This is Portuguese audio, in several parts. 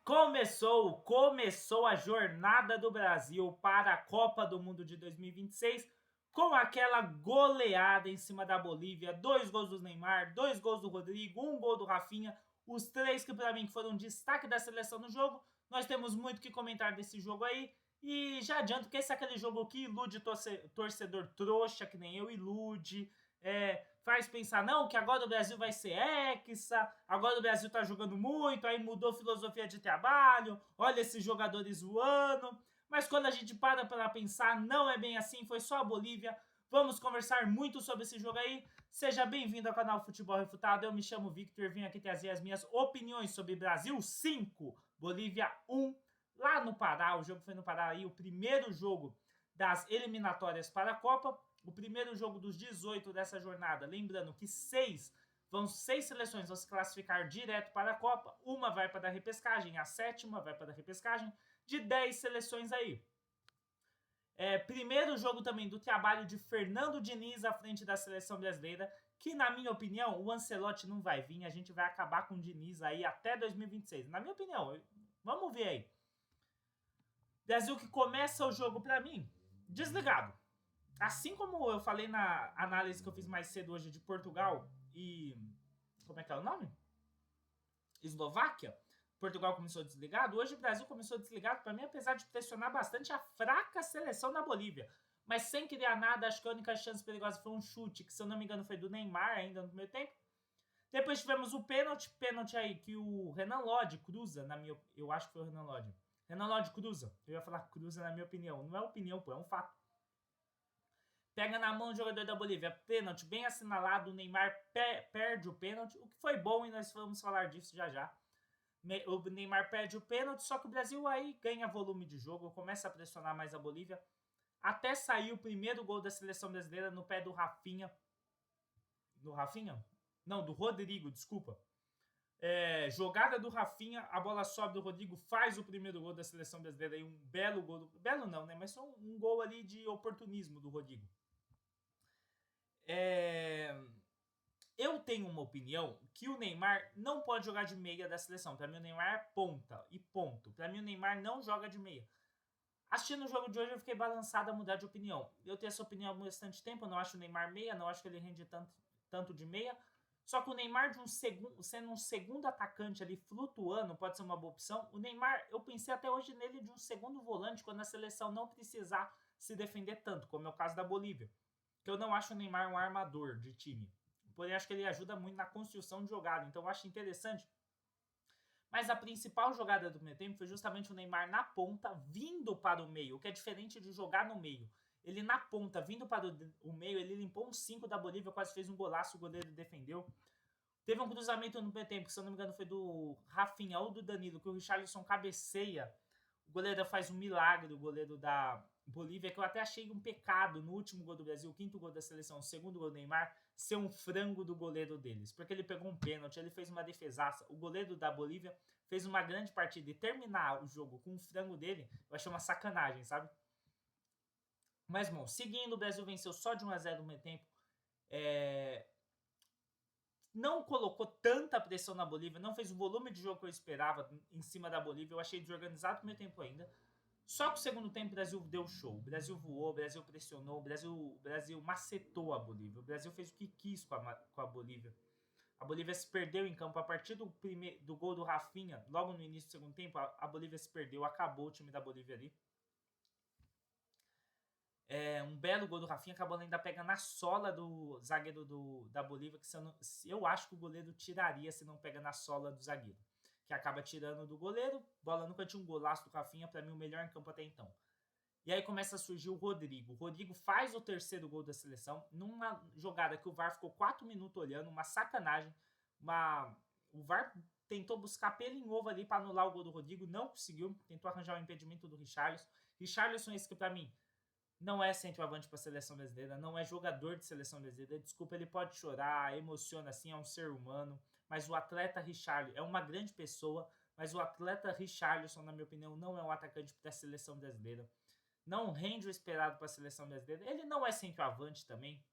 Começou a jornada do Brasil para a Copa do Mundo de 2026 com aquela goleada em cima da Bolívia, 2 gols do Neymar, 2 gols do Rodrigo, 1 gol do Rafinha, os 3 que para mim foram destaque da seleção no jogo. Nós temos muito que comentar desse jogo aí e já adianto que esse é aquele jogo que ilude torcedor trouxa, que nem eu, ilude, faz pensar, não, que agora o Brasil vai ser hexa, agora o Brasil tá jogando muito, aí mudou filosofia de trabalho, olha esses jogadores voando. Mas quando a gente para pensar, não é bem assim, foi só a Bolívia. Vamos conversar muito sobre esse jogo aí. Seja bem-vindo ao canal Futebol Refutado. Eu me chamo Victor, vim aqui trazer as minhas opiniões sobre Brasil 5, Bolívia 1. Lá no Pará, o jogo foi no Pará aí, o primeiro jogo das eliminatórias para a Copa, o primeiro jogo dos 18 dessa jornada. Lembrando que 6 seleções vão se classificar direto para a Copa, uma vai para a repescagem, a sétima vai para a repescagem, de 10 seleções aí. Primeiro jogo também do trabalho de Fernando Diniz à frente da seleção brasileira, que na minha opinião o Ancelotti não vai vir, a gente vai acabar com o Diniz aí até 2026. Na minha opinião, vamos ver aí. Brasil que começa o jogo para mim desligado. Assim como eu falei na análise que eu fiz mais cedo hoje de Portugal e... como é que é o nome? Eslováquia. Portugal começou desligado. Hoje o Brasil começou desligado para mim, apesar de pressionar bastante a fraca seleção da Bolívia. Mas sem criar nada, acho que a única chance perigosa foi um chute, que se eu não me engano foi do Neymar ainda no primeiro tempo. Depois tivemos o pênalti aí que o Renan Lodge cruza, eu acho que foi o Renan Lodge. Renan Lodge cruza. Eu ia falar cruza na minha opinião. Não é opinião, pô, é um fato. Pega na mão o jogador da Bolívia, pênalti bem assinalado, o Neymar perde o pênalti, o que foi bom e nós vamos falar disso já já. O Neymar perde o pênalti, só que o Brasil aí ganha volume de jogo, começa a pressionar mais a Bolívia, até sair o primeiro gol da seleção brasileira no pé do Rafinha. Do Rafinha? Não, do Rodrigo, desculpa. Jogada do Rafinha, a bola sobe do Rodrigo, faz o primeiro gol da seleção brasileira aí, um belo gol. Belo não, né? Mas só um gol ali de oportunismo do Rodrigo. Eu tenho uma opinião que o Neymar não pode jogar de meia da seleção. Para mim, o Neymar é ponta e ponto. Para mim, o Neymar não joga de meia. Assistindo o jogo de hoje, eu fiquei balançado a mudar de opinião. Eu tenho essa opinião há bastante tempo. Eu não acho o Neymar meia, não acho que ele rende tanto de meia. Só que o Neymar, sendo um segundo atacante ali flutuando, pode ser uma boa opção. O Neymar, eu pensei até hoje nele de um segundo volante, quando a seleção não precisar se defender tanto, como é o caso da Bolívia. Que eu não acho o Neymar um armador de time. Porém, acho que ele ajuda muito na construção de jogada. Então, eu acho interessante. Mas a principal jogada do primeiro tempo foi justamente o Neymar na ponta, vindo para o meio, o que é diferente de jogar no meio. Ele na ponta, vindo para o meio, ele limpou um 5 da Bolívia, quase fez um golaço, o goleiro defendeu. Teve um cruzamento no primeiro tempo, que se eu não me engano foi do Rafinha ou do Danilo, que o Richarlison cabeceia. O goleiro faz um milagre, o goleiro da Bolívia, que eu até achei um pecado no último gol do Brasil, o quinto gol da seleção, o segundo gol do Neymar, ser um frango do goleiro deles. Porque ele pegou um pênalti, ele fez uma defesaça. O goleiro da Bolívia fez uma grande partida e terminar o jogo com um frango dele, eu achei uma sacanagem, sabe? Mas, bom, seguindo, o Brasil venceu só de 1-0 no meio tempo. Não colocou tanta pressão na Bolívia, não fez o volume de jogo que eu esperava em cima da Bolívia. Eu achei desorganizado no meio tempo ainda. Só que o segundo tempo o Brasil deu show. O Brasil voou, o Brasil pressionou, o Brasil macetou a Bolívia. O Brasil fez o que quis com a Bolívia. A Bolívia se perdeu em campo. A partir do gol do Rafinha, logo no início do segundo tempo, a Bolívia se perdeu, acabou o time da Bolívia ali. Um belo gol do Rafinha, que a bola ainda pega na sola do zagueiro da Bolívia, que eu acho que o goleiro tiraria se não pega na sola do zagueiro. Que acaba tirando do goleiro, bola nunca tinha um golaço do Rafinha, para mim o melhor em campo até então. E aí começa a surgir o Rodrigo. O Rodrigo faz o terceiro gol da seleção, numa jogada que o VAR ficou 4 minutos olhando, uma sacanagem. O VAR tentou buscar pelo em ovo ali para anular o gol do Rodrigo, não conseguiu, tentou arranjar um impedimento do Richarlison. Richarlison, esse que para mim não é centroavante para a seleção brasileira, não é jogador de seleção brasileira. Desculpa, ele pode chorar, emociona assim, é um ser humano, mas o atleta Richarlison é uma grande pessoa, mas o atleta Richarlison, na minha opinião, não é um atacante da seleção brasileira. Não rende o esperado para a seleção brasileira. Ele não é centroavante também.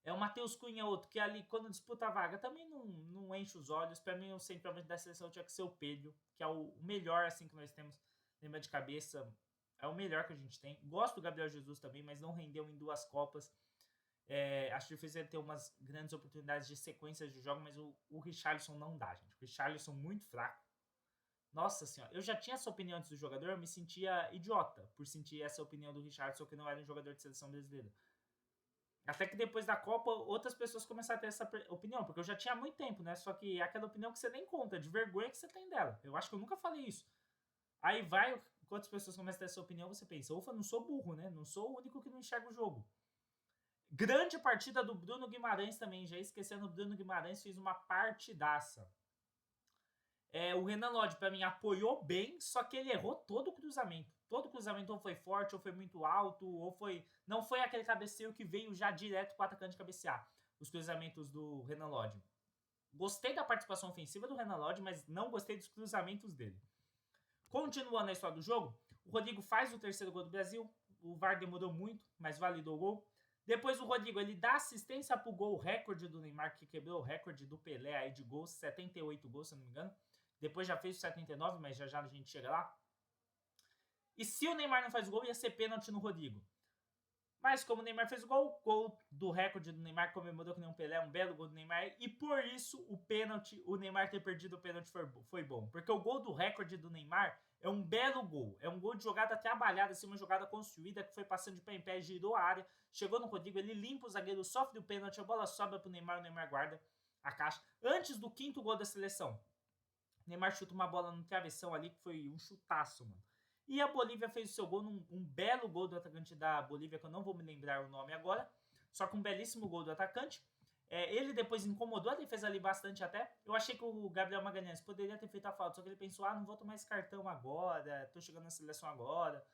O Matheus Cunha é outro, que ali, quando disputa a vaga, também não enche os olhos. Para mim, o centroavante da seleção tinha que ser o Pedro, que é o melhor, assim, que nós temos. Lembra de cabeça, é o melhor que a gente tem. Gosto do Gabriel Jesus também, mas não rendeu em 2 Copas. Acho difícil ele ter umas grandes oportunidades de sequências de jogo, mas o Richarlison não dá, gente. O Richarlison muito fraco. Nossa senhora, eu já tinha essa opinião antes do jogador, eu me sentia idiota por sentir essa opinião do Richarlison, que não era um jogador de seleção brasileira. Até que depois da Copa, outras pessoas começaram a ter essa opinião, porque eu já tinha há muito tempo, né? Só que é aquela opinião que você nem conta, de vergonha que você tem dela. Eu acho que eu nunca falei isso. Aí vai, quantas pessoas começam a ter essa opinião, você pensa, ufa, não sou burro, né? Não sou o único que não enxerga o jogo. Grande partida do Bruno Guimarães também, já esquecendo, o Bruno Guimarães fez uma partidaça. O Renan Lodge, para mim, apoiou bem, só que ele errou todo o cruzamento. Todo o cruzamento ou foi forte, ou foi muito alto, ou foi... Não foi aquele cabeceio que veio já direto para o atacante cabecear. Os cruzamentos do Renan Lodge. Gostei da participação ofensiva do Renan Lodge, mas não gostei dos cruzamentos dele. Continuando a história do jogo, o Rodrigo faz o terceiro gol do Brasil. O VAR demorou muito, mas validou o gol. Depois o Rodrigo ele dá assistência para o gol recorde do Neymar, que quebrou o recorde do Pelé aí de gols, 78 gols, se não me engano. Depois já fez o 79, mas já a gente chega lá. E se o Neymar não faz o gol, ia ser pênalti no Rodrigo. Mas como o Neymar fez o gol do recorde do Neymar, comemorou que nem um Pelé, um belo gol do Neymar. E por isso o pênalti, o Neymar ter perdido o pênalti foi bom. Porque o gol do recorde do Neymar é um belo gol. É um gol de jogada trabalhada, assim, uma jogada construída que foi passando de pé em pé, girou a área, chegou no Rodrigo, ele limpa o zagueiro, sofre o pênalti, a bola sobra pro Neymar, o Neymar guarda a caixa. Antes do 5º gol da seleção, o Neymar chuta uma bola no travessão ali, que foi um chutaço, mano. E a Bolívia fez o seu gol, um belo gol do atacante da Bolívia, que eu não vou me lembrar o nome agora, só que um belíssimo gol do atacante. Ele depois incomodou a defesa ali bastante até. Eu achei que o Gabriel Magalhães poderia ter feito a falta, só que ele pensou, não vou tomar esse cartão agora, tô chegando na seleção agora,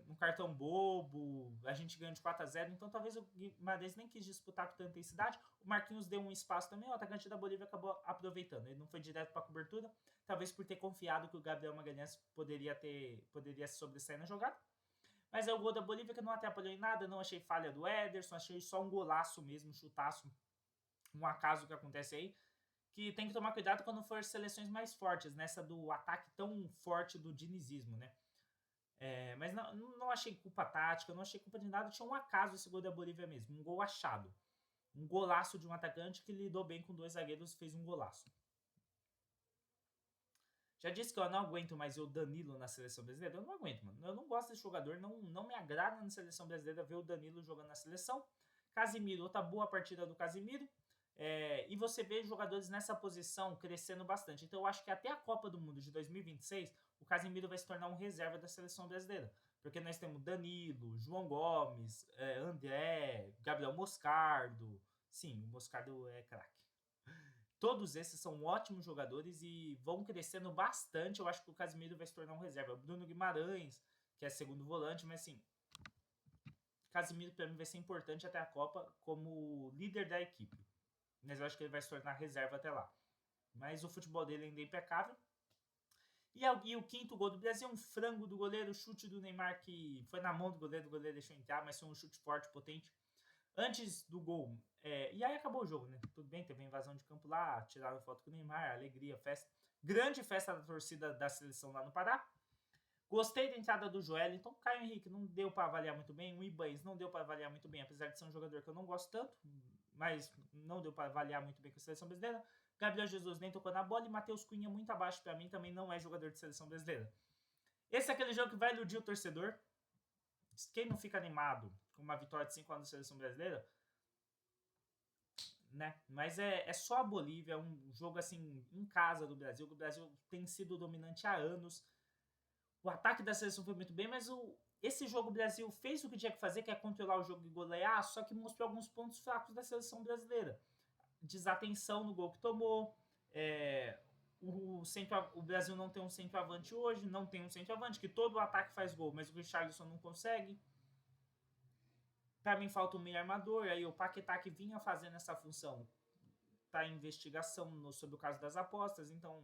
um cartão bobo, a gente ganha de 4-0, então talvez o Guimarães nem quis disputar com tanta intensidade. O Marquinhos deu um espaço também, o atacante da Bolívia acabou aproveitando, ele não foi direto para a cobertura, talvez por ter confiado que o Gabriel Magalhães poderia se sobressair na jogada. Mas é o gol da Bolívia que não atrapalhou em nada, não achei falha do Ederson, achei só um golaço mesmo, um chutaço, um acaso que acontece aí, que tem que tomar cuidado quando for seleções mais fortes, nessa do ataque tão forte do dinizismo, né? Mas não achei culpa tática, não achei culpa de nada, tinha um acaso esse gol da Bolívia mesmo, um gol achado. Um golaço de um atacante que lidou bem com 2 zagueiros e fez um golaço. Já disse que eu não aguento mais o Danilo na seleção brasileira. Eu não aguento, mano. Eu não gosto desse jogador, não me agrada na seleção brasileira ver o Danilo jogando na seleção. Casimiro, outra boa partida do Casimiro. E você vê jogadores nessa posição crescendo bastante. Então eu acho que até a Copa do Mundo de 2026, o Casimiro vai se tornar um reserva da seleção brasileira. Porque nós temos Danilo, João Gomes, André, Gabriel Moscardo. Sim, o Moscardo é craque. Todos esses são ótimos jogadores e vão crescendo bastante. Eu acho que o Casimiro vai se tornar um reserva. O Bruno Guimarães, que é segundo volante, mas assim, Casimiro para mim vai ser importante até a Copa como líder da equipe. Mas eu acho que ele vai se tornar reserva até lá. Mas o futebol dele ainda é impecável. E o 5º gol do Brasil é um frango do goleiro, chute do Neymar que foi na mão do goleiro deixou entrar, mas foi um chute forte, potente. Antes do gol, e aí acabou o jogo, né? Tudo bem, teve a invasão de campo lá, tiraram foto com o Neymar, alegria, festa. Grande festa da torcida da seleção lá no Pará. Gostei da entrada do Joelinton. Caio Henrique não deu para avaliar muito bem. O Ibanez não deu para avaliar muito bem, apesar de ser um jogador que eu não gosto tanto, mas não deu para avaliar muito bem com a seleção brasileira. Gabriel Jesus nem tocou na bola e Matheus Cunha muito abaixo para mim, também não é jogador de seleção brasileira. Esse é aquele jogo que vai iludir o torcedor. Quem não fica animado com uma vitória de 5 anos da seleção brasileira, né? Mas é só a Bolívia, é um jogo assim em casa do Brasil, que o Brasil tem sido dominante há anos. O ataque da seleção foi muito bem, mas esse jogo o Brasil fez o que tinha que fazer, que é controlar o jogo e golear, só que mostrou alguns pontos fracos da seleção brasileira. Desatenção no gol que tomou, o Brasil não tem um centroavante hoje, não tem um centroavante, que todo o ataque faz gol, mas o Richarlison não consegue. Para mim falta um meio armador, aí o Paquetá que vinha fazendo essa função tá em investigação sobre o caso das apostas, então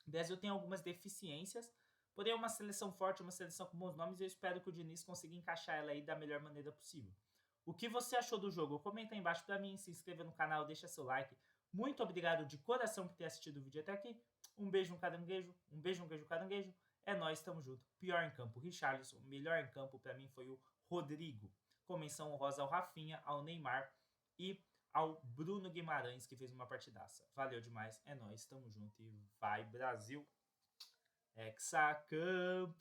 o Brasil tem algumas deficiências, porém é uma seleção forte, uma seleção com bons nomes, e eu espero que o Diniz consiga encaixar ela aí da melhor maneira possível. O que você achou do jogo? Comenta aí embaixo pra mim, se inscreva no canal, deixa seu like. Muito obrigado de coração por ter assistido o vídeo até aqui. Um beijo no caranguejo, um beijo no queijo caranguejo. É nóis, tamo junto. Pior em campo, Richarlison. Melhor em campo pra mim foi o Rodrigo. Com menção honrosa ao Rafinha, ao Neymar e ao Bruno Guimarães, que fez uma partidaça. Valeu demais, é nóis, tamo junto e vai Brasil. Hexacampeão.